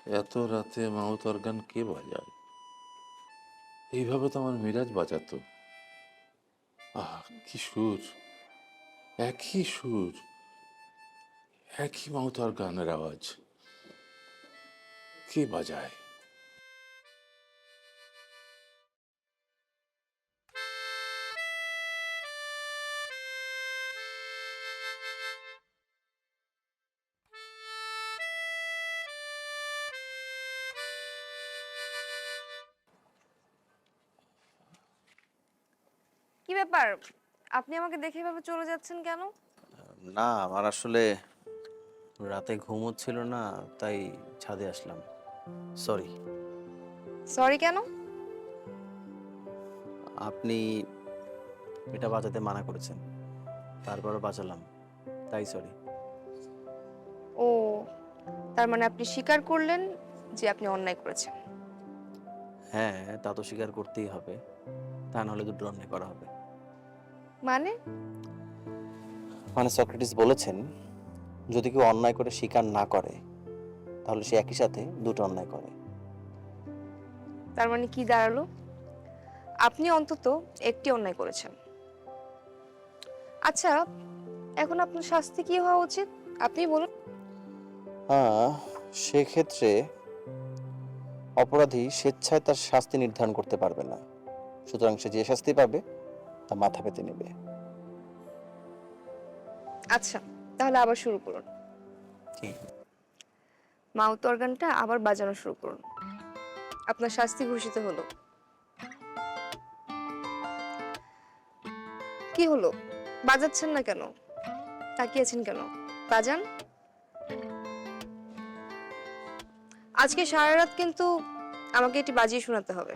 এত রাতে mouth organ কে বাজায়? এইভাবে তো আমার মিরাজ বাজাতো। আহ, কি সুর! একই সুর, একই মাউথ অর্গানের আওয়াজ। কে বাজায়? কি ব্যাপার? আপনি আমাকে দেখে এভাবে চলে যাচ্ছেন কেন? না, আমার আসলে রাতে ঘুম হচ্ছিল না, তাই ছাদে আসলাম। সরি। সরি কেন? আপনি এটা বাজাতে মানা করেছেন, তারপরও বাজালাম, তাই সরি। ও, তার মানে আপনি স্বীকার করলেন যে আপনি অন্যায় করেছেন। হ্যাঁ, তা তো স্বীকার করতেই হবে, তা নাহলে দুটো অন্যায় করা হবে। মানে? মানে সক্রেটিস বলেছেন, যদি কেউ অন্যায় করে স্বীকার না করে তাহলে সে একই সাথে দুটো অন্যায় করে। তার মানে কি দাঁড়ালো? আপনি অন্তত একটি অন্যায় করেছেন। আচ্ছা, এখন আপনার শাস্তি কি হওয়া উচিত আপনি বলুন। হ্যাঁ, সেক্ষেত্রে অপরাধী স্বেচ্ছায় তার শাস্তি নির্ধারণ করতে পারবে না, সুতরাং সে যে শাস্তি পাবে তা মাথা পেতে নেবে। আচ্ছা, তাহলে আবার শুরু করুন। ঠিক। মাউথ অর্গানটা আবার বাজানো শুরু করুন। আপনার শাস্তি ঘোষিত হলো। কি হলো? বাজাচ্ছেন না কেন? তাকিয়েছেন কেন? বাজান। আজকে সারা রাত কিন্তু আমাকে এটি বাজিয়ে শোনাতে হবে।